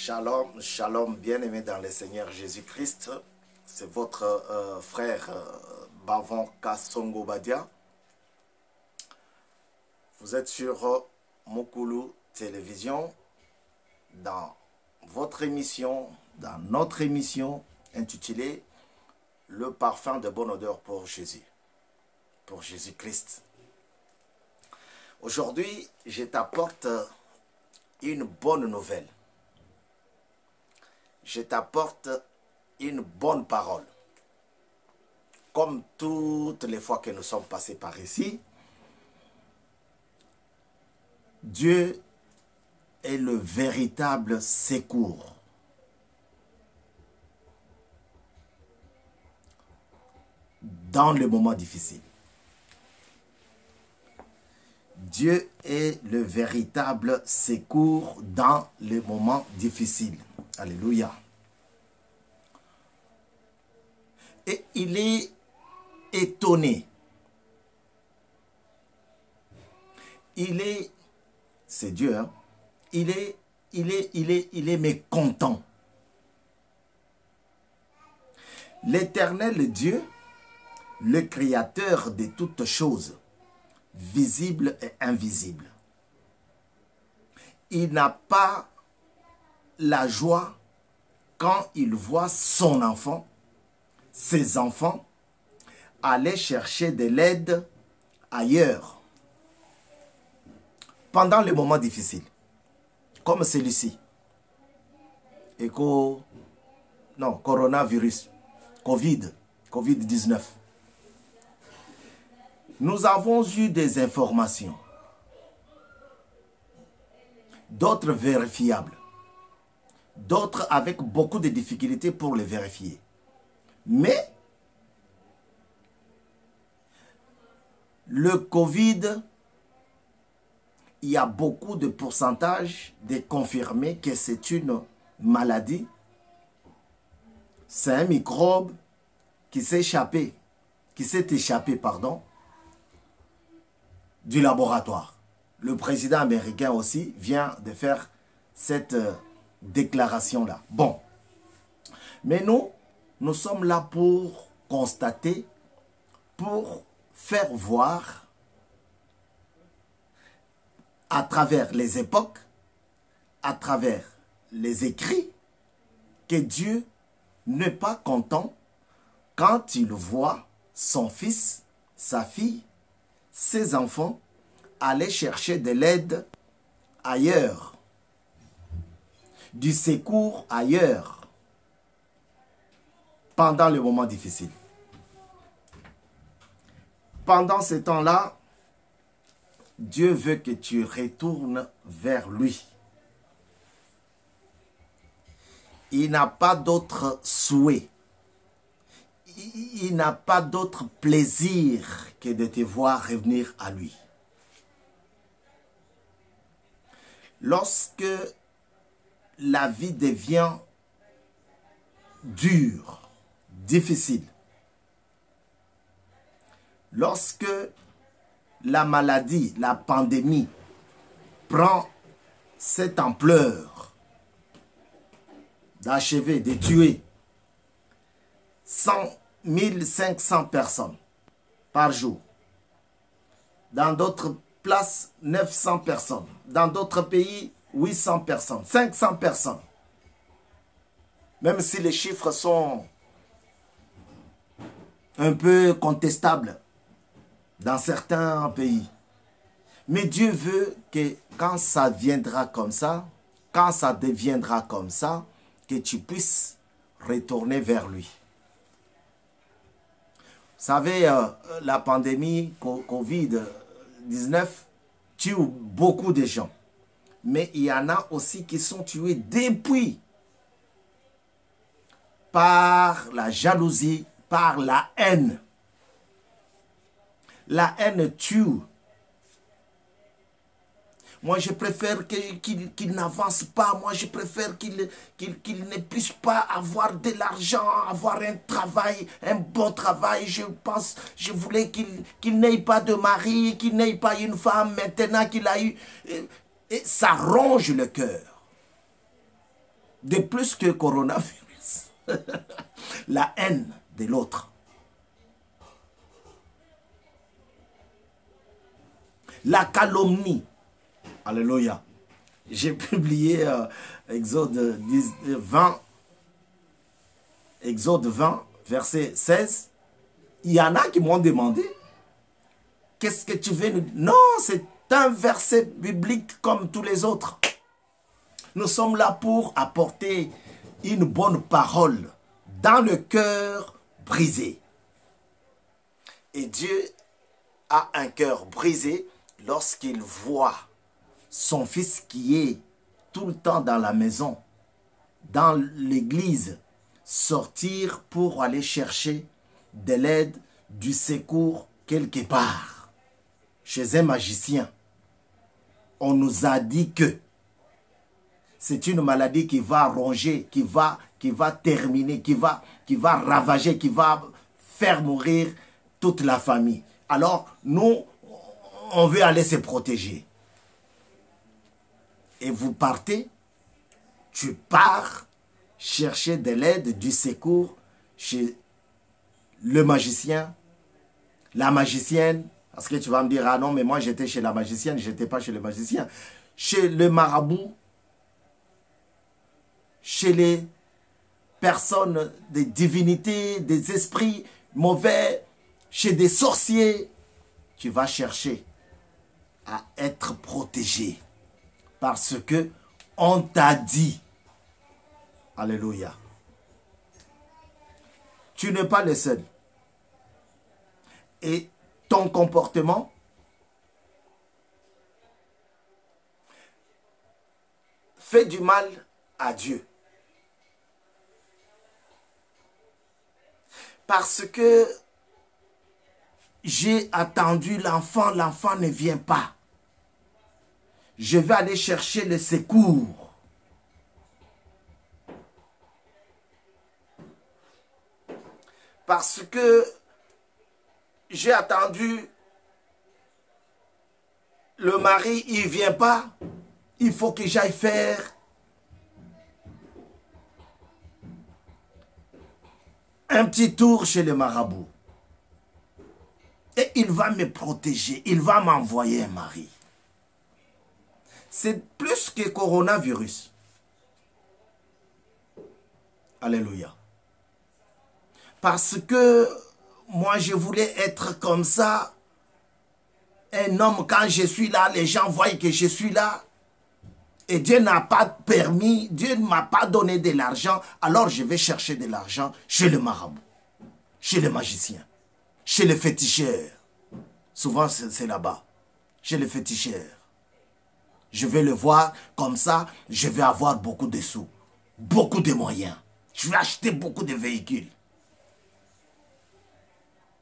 Shalom, shalom, bien-aimé dans le Seigneur Jésus-Christ. C'est votre frère Bavon Kassongo Badia. Vous êtes sur Mukulu Télévision dans votre émission, dans notre émission intitulée Le parfum de bonne odeur pour Jésus, pour Jésus-Christ. Aujourd'hui, je t'apporte une bonne nouvelle. Je t'apporte une bonne parole. Comme toutes les fois que nous sommes passés par ici, Dieu est le véritable secours. Dans les moments difficiles. Dieu est le véritable secours dans les moments difficiles. Alléluia. Et il est étonné. C'est Dieu, hein? Il est mécontent. L'Éternel Dieu, le Créateur de toutes choses, visibles et invisibles. Il n'a pas la joie quand il voit son enfant, ses enfants, aller chercher de l'aide ailleurs. Pendant les moments difficiles, comme celui-ci. Coronavirus, Covid-19. Nous avons eu des informations, d'autres vérifiables, d'autres avec beaucoup de difficultés pour les vérifier. Mais le Covid, il y a beaucoup de pourcentage de confirmer que c'est une maladie. C'est un microbe qui s'est échappé, du laboratoire. Le président américain aussi vient de faire cette déclaration-là. Bon. Mais nous sommes là pour constater, pour faire voir à travers les époques, à travers les écrits, que Dieu n'est pas content quand il voit son fils, sa fille, ses enfants aller chercher de l'aide ailleurs, du secours ailleurs, pendant les moments difficiles. Pendant ce temps-là, Dieu veut que tu retournes vers lui. Il n'a pas d'autre souhait. Il n'a pas d'autre plaisir que de te voir revenir à lui. Lorsque la vie devient dure, difficile, lorsque la maladie, la pandémie prend cette ampleur d'achever, de tuer 1500 personnes par jour. Dans d'autres places, 900 personnes. Dans d'autres pays, 800 personnes, 500 personnes. Même si les chiffres sont un peu contestables dans certains pays. Mais Dieu veut que quand ça viendra comme ça, quand ça deviendra comme ça, que tu puisses retourner vers lui. Vous savez, la pandémie Covid-19 tue beaucoup de gens. Mais il y en a aussi qui sont tués depuis par la jalousie, par la haine. La haine tue. Moi, je préfère qu'il n'avance pas. Moi, je préfère qu'il ne puisse pas avoir de l'argent, avoir un travail, un bon travail. Je voulais qu'il n'ait pas de mari, qu'il n'ait pas une femme. Maintenant qu'il a eu... Et ça ronge le cœur. de plus que coronavirus. La haine de l'autre. La calomnie. Alléluia. J'ai publié Exode 20, verset 16. Il y en a qui m'ont demandé, qu'est-ce que tu veux nous dire? Non, c'est un verset biblique comme tous les autres. Nous sommes là pour apporter une bonne parole dans le cœur brisé. Et Dieu a un cœur brisé lorsqu'il voit son fils qui est tout le temps dans la maison, dans l'église, sortir pour aller chercher de l'aide, du secours quelque part, chez un magicien. On nous a dit que c'est une maladie qui va ronger, qui va terminer, qui va ravager, qui va faire mourir toute la famille. Alors, nous, on veut aller se protéger. Et vous partez, tu pars chercher de l'aide, du secours chez le magicien, la magicienne, parce que tu vas me dire, ah non, mais moi j'étais chez la magicienne, je n'étais pas chez le magicien. Chez le marabout, chez les personnes, des divinités, des esprits mauvais, chez des sorciers, tu vas chercher à être protégé. Parce que on t'a dit, alléluia, tu n'es pas le seul. Et ton comportement fait du mal à Dieu. Parce que j'ai attendu l'enfant, l'enfant ne vient pas. Je vais aller chercher le secours. Parce que j'ai attendu le mari, il ne vient pas. Il faut que j'aille faire un petit tour chez le marabout. Et il va me protéger. Il va m'envoyer un mari. C'est plus que coronavirus. Alléluia. Parce que moi, je voulais être comme ça. Un homme, quand je suis là, les gens voient que je suis là. Et Dieu n'a pas permis, Dieu ne m'a pas donné de l'argent. Alors je vais chercher de l'argent chez le marabout, chez le magicien, chez le féticheur. Souvent, c'est là-bas, chez le féticheur. Je vais le voir comme ça, je vais avoir beaucoup de sous, beaucoup de moyens. Je vais acheter beaucoup de véhicules.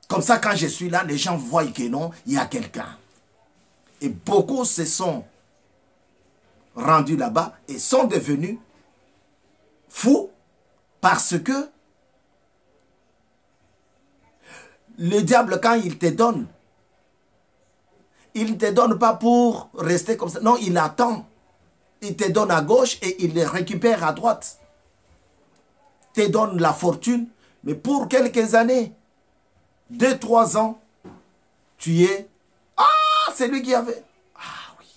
Comme ça, quand je suis là, les gens voient que non, il y a quelqu'un. Et beaucoup se sont rendus là-bas et sont devenus fous parce que le diable, quand il te donne, il ne te donne pas pour rester comme ça. Non, il attend. Il te donne à gauche et il le récupère à droite. Il te donne la fortune, mais pour quelques années, 2-3 ans, tu es... Ah, c'est lui qui avait... Ah oui.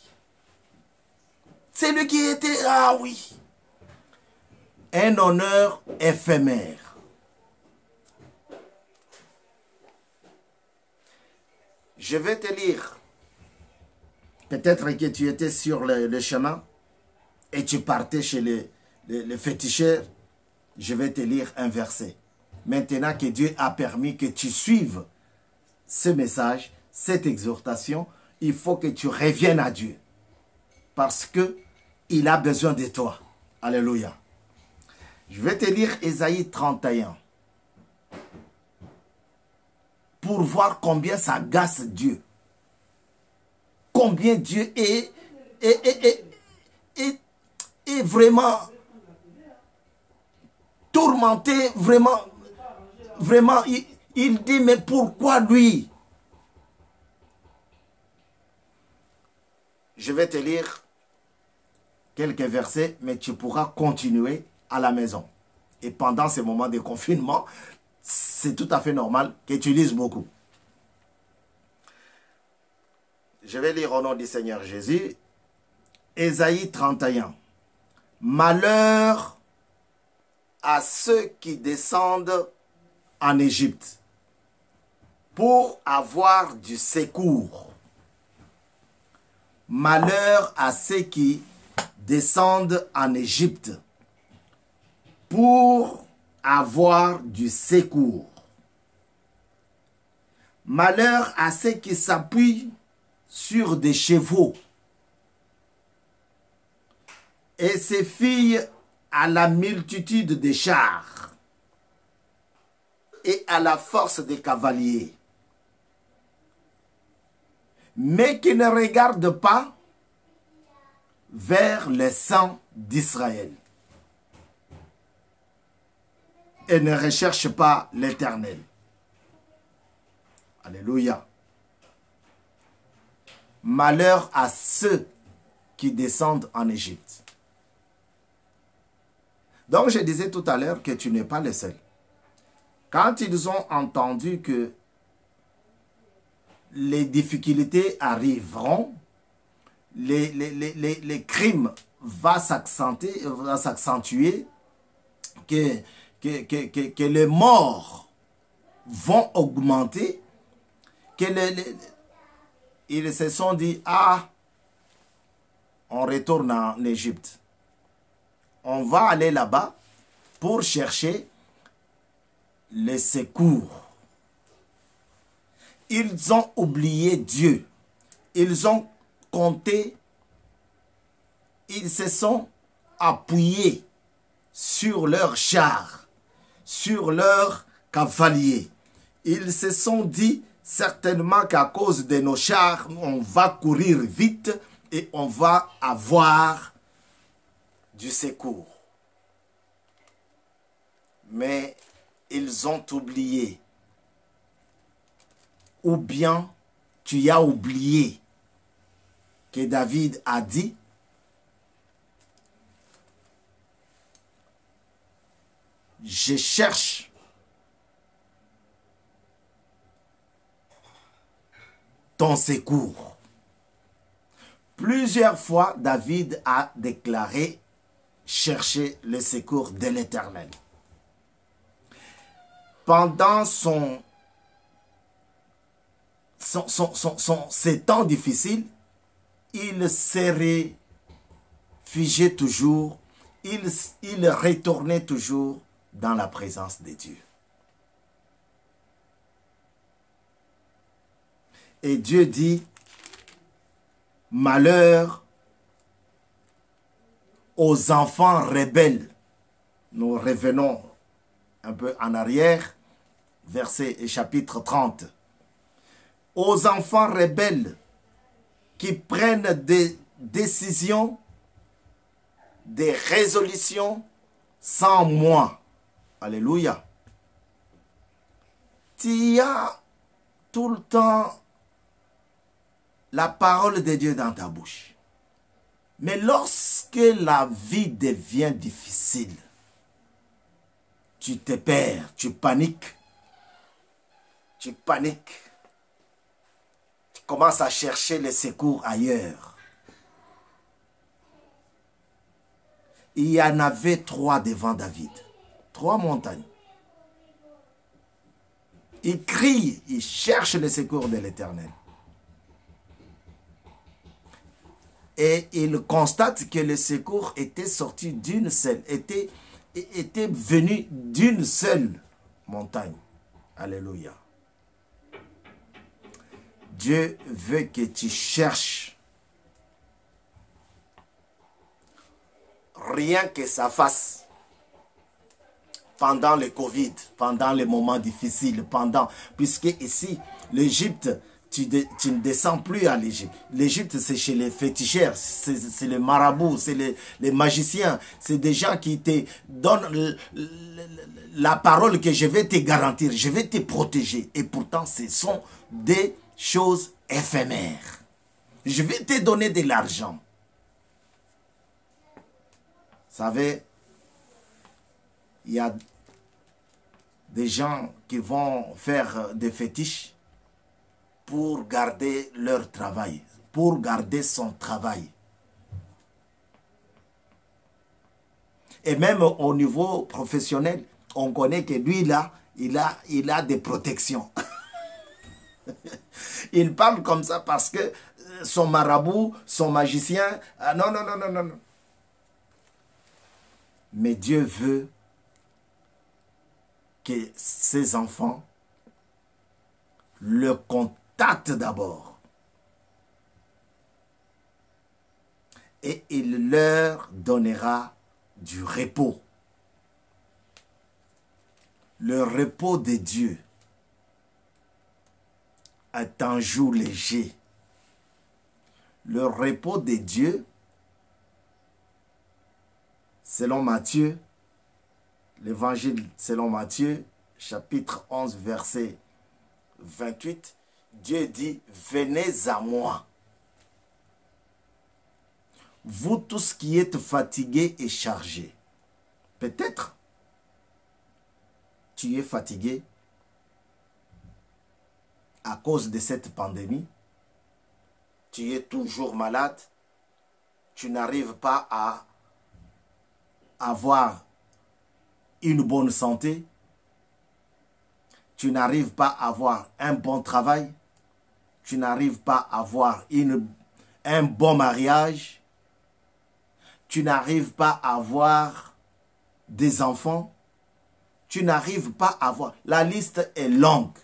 C'est lui qui était... Ah oui. Un honneur éphémère. Je vais te lire. Peut-être que tu étais sur le chemin et tu partais chez le féticheur. Je vais te lire un verset. Maintenant que Dieu a permis que tu suives ce message, cette exhortation, il faut que tu reviennes à Dieu. Parce qu'il a besoin de toi. Alléluia. Je vais te lire Ésaïe 31. Pour voir combien ça agace Dieu. Combien Dieu est vraiment tourmenté, vraiment, il dit, mais pourquoi lui? Je vais te lire quelques versets, mais tu pourras continuer à la maison. Et pendant ces moments de confinement, c'est tout à fait normal qu'ils utilisent beaucoup. Je vais lire au nom du Seigneur Jésus. Ésaïe 31. Malheur à ceux qui descendent en Égypte pour avoir du secours. Malheur à ceux qui descendent en Égypte pour avoir du secours. Malheur à ceux qui s'appuient sur des chevaux et se fient à la multitude des chars et à la force des cavaliers, mais qui ne regardent pas vers le sang d'Israël et ne recherchent pas l'Éternel. Alléluia. Malheur à ceux qui descendent en Égypte. Donc je disais tout à l'heure que tu n'es pas le seul. Quand ils ont entendu que les difficultés arriveront, les crimes vont s'accentuer, que les morts vont augmenter, ils se sont dit, ah, on retourne en Égypte. On va aller là-bas pour chercher le secours. Ils ont oublié Dieu. Ils ont compté. Ils se sont appuyés sur leurs chars, sur leurs cavaliers. Ils se sont dit certainement qu'à cause de nos chars, on va courir vite et on va avoir du secours. Mais ils ont oublié. Ou bien tu as oublié que David a dit, je cherche ton secours. Plusieurs fois, David a déclaré chercher le secours de l'Éternel. Pendant ces temps difficiles, il se réfugiait toujours, il retournait toujours dans la présence de Dieu. Et Dieu dit, malheur aux enfants rebelles. Nous revenons un peu en arrière, verset et chapitre 30. Aux enfants rebelles qui prennent des décisions, des résolutions sans moi. Alléluia. Tu as tout le temps la parole de Dieu dans ta bouche. Mais lorsque la vie devient difficile, tu te perds, tu paniques. Tu paniques. Tu commences à chercher le secours ailleurs. Il y en avait 3 devant David. 3 montagnes. Il crie, il cherche le secours de l'Éternel. Et il constate que le secours était sorti d'une seule, était venu d'une seule montagne. Alléluia. Dieu veut que tu cherches rien que ça fasse pendant le Covid, pendant les moments difficiles, puisque ici, l'Égypte, tu ne descends plus à l'Égypte. L'Égypte, c'est chez les féticheurs, c'est les marabouts, c'est les magiciens. C'est des gens qui te donnent la parole que je vais te garantir, je vais te protéger. Et pourtant, ce sont des choses éphémères. Je vais te donner de l'argent. Vous savez, il y a des gens qui vont faire des fétiches pour garder leur travail, pour garder son travail. Et même au niveau professionnel, on connaît que lui, là, il a des protections. Il parle comme ça parce que son marabout, son magicien, non, non, non, non, non, non. Mais Dieu veut que ses enfants le contactent d'abord. Et il leur donnera du repos. Le repos de Dieu est un jour léger. Le repos de Dieu, selon Matthieu, l'évangile selon Matthieu, chapitre 11, verset 28, Dieu dit, venez à moi. Vous tous qui êtes fatigués et chargés. Peut-être tu es fatigué à cause de cette pandémie. Tu es toujours malade. Tu n'arrives pas à avoir une bonne santé. Tu n'arrives pas à avoir un bon travail. Tu n'arrives pas à avoir un bon mariage. Tu n'arrives pas à avoir des enfants. Tu n'arrives pas à avoir... La liste est longue.